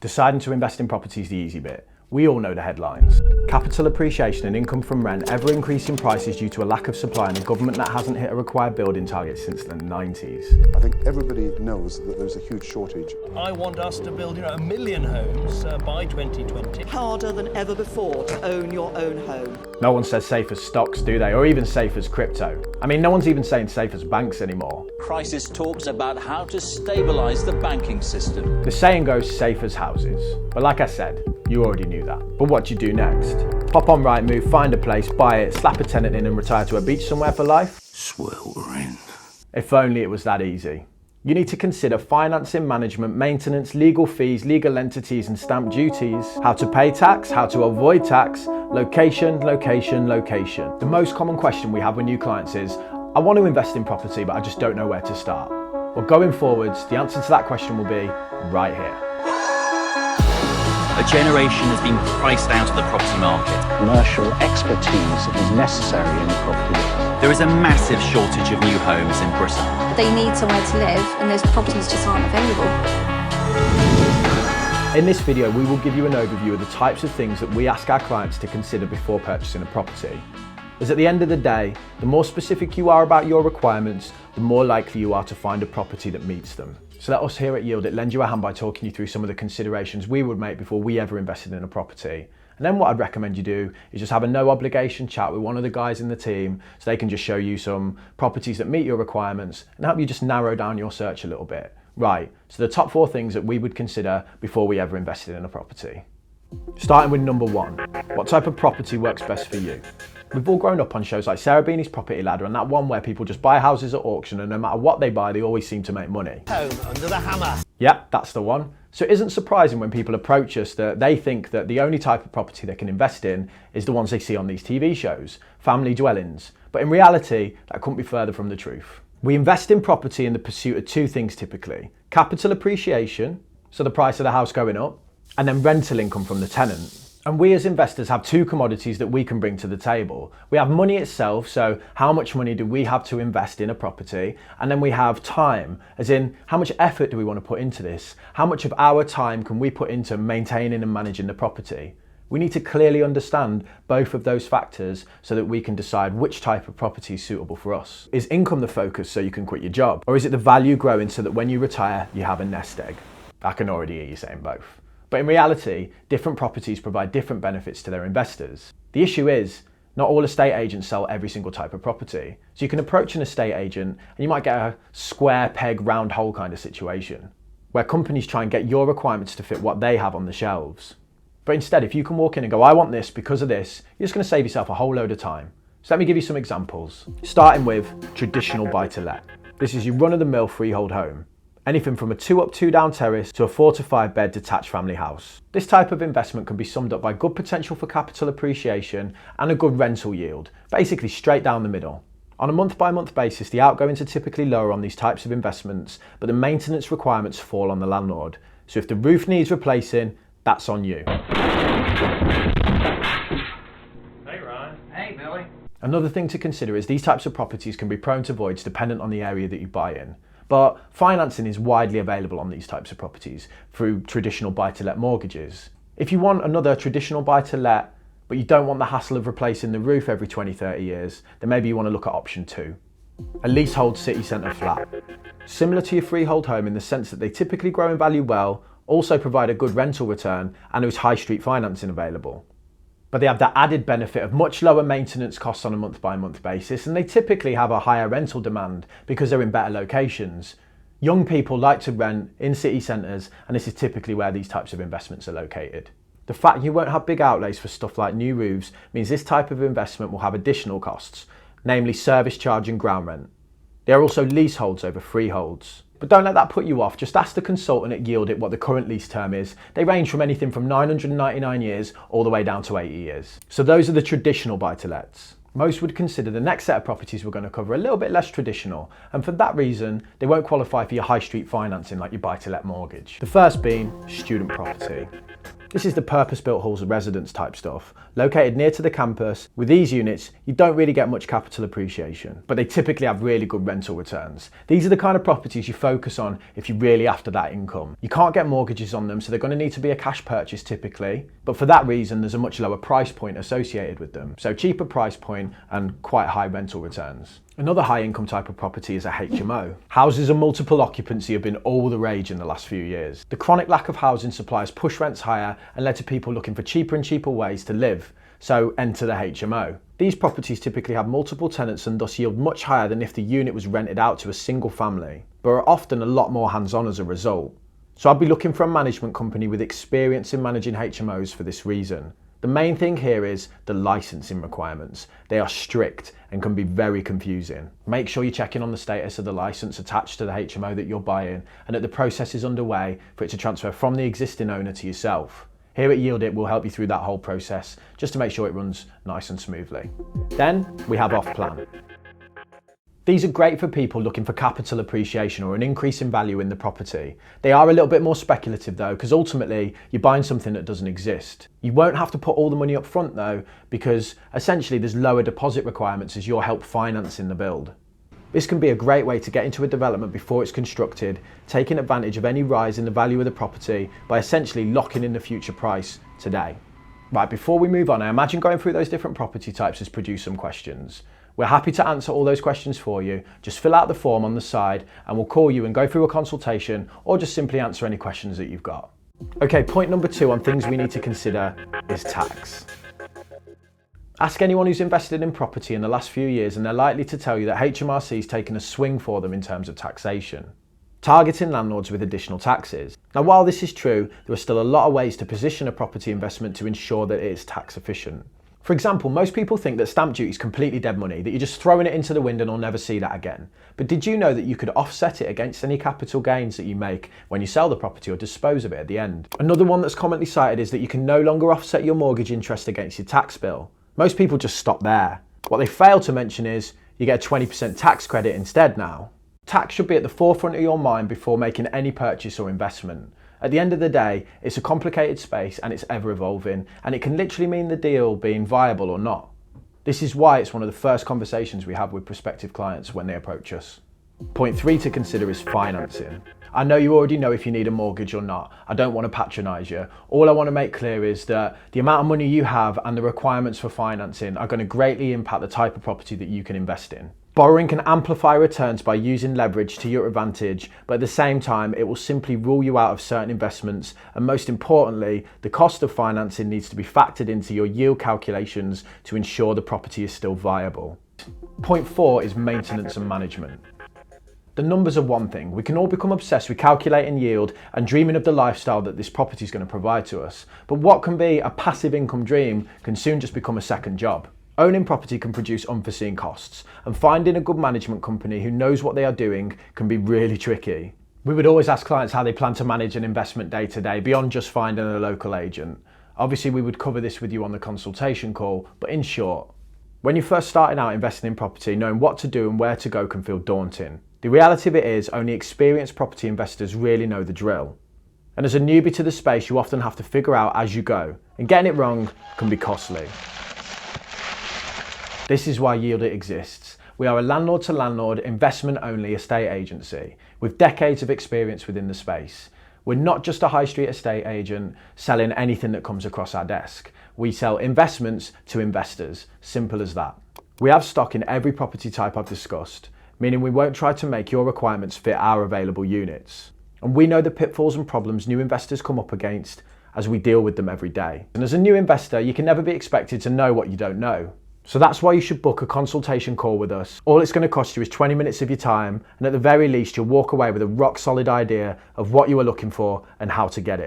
Deciding to invest in property is the easy bit. We all know the headlines. Capital appreciation and income from rent ever increasing prices due to a lack of supply and a government that hasn't hit a required building target since the 90s. I think everybody knows that there's a huge shortage. I want us to build, 1 million homes by 2020. Harder than ever before to own your own home. No one says safe as stocks, do they? Or even safe as crypto. I mean, no one's even saying safe as banks anymore. Crisis talks about how to stabilise the banking system. The saying goes safe as houses. But like I said, you already knew that. But what do you do next? Pop on Rightmove, find a place, buy it, slap a tenant in and retire to a beach somewhere for life? Sweltering. If only it was that easy. You need to consider financing, management, maintenance, legal fees, legal entities and stamp duties, how to pay tax, how to avoid tax, location, location, location. The most common question we have with new clients is, I want to invest in property, but I just don't know where to start. Well, going forwards, the answer to that question will be right here. A generation has been priced out of the property market. Commercial expertise is necessary in the property business. There is a massive shortage of new homes in Britain. They need somewhere to live and those properties just aren't available. In this video, we will give you an overview of the types of things that we ask our clients to consider before purchasing a property. As at the end of the day, the more specific you are about your requirements, the more likely you are to find a property that meets them. So let us here at Yield It lend you a hand by talking you through some of the considerations we would make before we ever invested in a property. And then what I'd recommend you do is just have a no obligation chat with one of the guys in the team so they can just show you some properties that meet your requirements and help you just narrow down your search a little bit. Right, so the top 4 things that we would consider before we ever invested in a property. Starting with number 1, what type of property works best for you? We've all grown up on shows like Sarah Beanie's Property Ladder and that one where people just buy houses at auction and no matter what they buy, they always seem to make money. Home under the hammer. Yeah, that's the one. So it isn't surprising when people approach us that they think that the only type of property they can invest in is the ones they see on these TV shows, family dwellings. But in reality, that couldn't be further from the truth. We invest in property in the pursuit of 2 things typically. Capital appreciation, so the price of the house going up, and then rental income from the tenant. And we as investors have 2 commodities that we can bring to the table. We have money itself, so how much money do we have to invest in a property? And then we have time, as in how much effort do we want to put into this? How much of our time can we put into maintaining and managing the property? We need to clearly understand both of those factors so that we can decide which type of property is suitable for us. Is income the focus so you can quit your job? Or is it the value growing so that when you retire, you have a nest egg? I can already hear you saying both. But in reality, different properties provide different benefits to their investors. The issue is, not all estate agents sell every single type of property. So you can approach an estate agent and you might get a square peg round hole kind of situation, where companies try and get your requirements to fit what they have on the shelves. But instead, if you can walk in and go, I want this because of this, you're just going to save yourself a whole load of time. So let me give you some examples. Starting with traditional buy-to-let. This is your run-of-the-mill freehold home. Anything from a 2-up, 2-down terrace to a 4 to 5 bed detached family house. This type of investment can be summed up by good potential for capital appreciation and a good rental yield, basically straight down the middle. On a month-by-month basis, the outgoings are typically lower on these types of investments, but the maintenance requirements fall on the landlord. So if the roof needs replacing, that's on you. Hey Ryan. Hey Billy. Another thing to consider is these types of properties can be prone to voids dependent on the area that you buy in. But financing is widely available on these types of properties through traditional buy-to-let mortgages. If you want another traditional buy-to-let, but you don't want the hassle of replacing the roof every 20-30 years, then maybe you want to look at option 2. A leasehold city centre flat. Similar to your freehold home in the sense that they typically grow in value well, also provide a good rental return, and there is high street financing available. But they have the added benefit of much lower maintenance costs on a month-by-month basis, and they typically have a higher rental demand because they're in better locations. Young people like to rent in city centres, and this is typically where these types of investments are located. The fact you won't have big outlays for stuff like new roofs means this type of investment will have additional costs, namely service charge and ground rent. There are also leaseholds over freeholds. But don't let that put you off, just ask the consultant at Yield It what the current lease term is. They range from anything from 999 years all the way down to 80 years. So those are the traditional buy-to-lets. Most would consider the next set of properties we're going to cover a little bit less traditional, and for that reason, they won't qualify for your high street financing like your buy-to-let mortgage. The first being student property. This is the purpose-built halls of residence type stuff, located near to the campus. With these units, you don't really get much capital appreciation, but they typically have really good rental returns. These are the kind of properties you focus on if you're really after that income. You can't get mortgages on them, so they're going to need to be a cash purchase typically, but for that reason, there's a much lower price point associated with them. So cheaper price point and quite high rental returns. Another high income type of property is a HMO. Houses of multiple occupancy have been all the rage in the last few years. The chronic lack of housing supply has pushed rents higher and led to people looking for cheaper and cheaper ways to live, so enter the HMO. These properties typically have multiple tenants and thus yield much higher than if the unit was rented out to a single family, but are often a lot more hands-on as a result. So I'd be looking for a management company with experience in managing HMOs for this reason. The main thing here is the licensing requirements. They are strict and can be very confusing. Make sure you're checking on the status of the license attached to the HMO that you're buying and that the process is underway for it to transfer from the existing owner to yourself. Here at Yield It, we'll help you through that whole process just to make sure it runs nice and smoothly. Then we have Offplan. These are great for people looking for capital appreciation or an increase in value in the property. They are a little bit more speculative though, because ultimately you're buying something that doesn't exist. You won't have to put all the money up front though, because essentially there's lower deposit requirements as you're help financing the build. This can be a great way to get into a development before it's constructed, taking advantage of any rise in the value of the property by essentially locking in the future price today. Right, before we move on, I imagine going through those different property types has produced some questions. We're happy to answer all those questions for you. Just fill out the form on the side and we'll call you and go through a consultation or just simply answer any questions that you've got. Okay, point number 2 on things we need to consider is tax. Ask anyone who's invested in property in the last few years and they're likely to tell you that HMRC's taken a swing for them in terms of taxation, targeting landlords with additional taxes. Now, while this is true, there are still a lot of ways to position a property investment to ensure that it is tax efficient. For example, most people think that stamp duty is completely dead money, that you're just throwing it into the wind and I'll never see that again. But did you know that you could offset it against any capital gains that you make when you sell the property or dispose of it at the end? Another one that's commonly cited is that you can no longer offset your mortgage interest against your tax bill. Most people just stop there. What they fail to mention is you get a 20% tax credit instead now. Tax should be at the forefront of your mind before making any purchase or investment. At the end of the day, it's a complicated space and it's ever evolving, and it can literally mean the deal being viable or not. This is why it's one of the first conversations we have with prospective clients when they approach us. Point 3 to consider is financing. I know you already know if you need a mortgage or not. I don't want to patronise you. All I want to make clear is that the amount of money you have and the requirements for financing are going to greatly impact the type of property that you can invest in. Borrowing can amplify returns by using leverage to your advantage, but at the same time, it will simply rule you out of certain investments. And most importantly, the cost of financing needs to be factored into your yield calculations to ensure the property is still viable. Point 4 is maintenance and management. The numbers are one thing. We can all become obsessed with calculating yield and dreaming of the lifestyle that this property is going to provide to us. But what can be a passive income dream can soon just become a second job. Owning property can produce unforeseen costs, and finding a good management company who knows what they are doing can be really tricky. We would always ask clients how they plan to manage an investment day to day beyond just finding a local agent. Obviously, we would cover this with you on the consultation call, but in short, when you're first starting out investing in property, knowing what to do and where to go can feel daunting. The reality of it is only experienced property investors really know the drill. And as a newbie to the space, you often have to figure out as you go, and getting it wrong can be costly. This is why Yield It exists. We are a landlord-to-landlord, investment-only estate agency with decades of experience within the space. We're not just a high street estate agent selling anything that comes across our desk. We sell investments to investors, simple as that. We have stock in every property type I've discussed, meaning we won't try to make your requirements fit our available units. And we know the pitfalls and problems new investors come up against as we deal with them every day. And as a new investor, you can never be expected to know what you don't know. So that's why you should book a consultation call with us. All it's going to cost you is 20 minutes of your time, and at the very least, you'll walk away with a rock solid idea of what you are looking for and how to get it.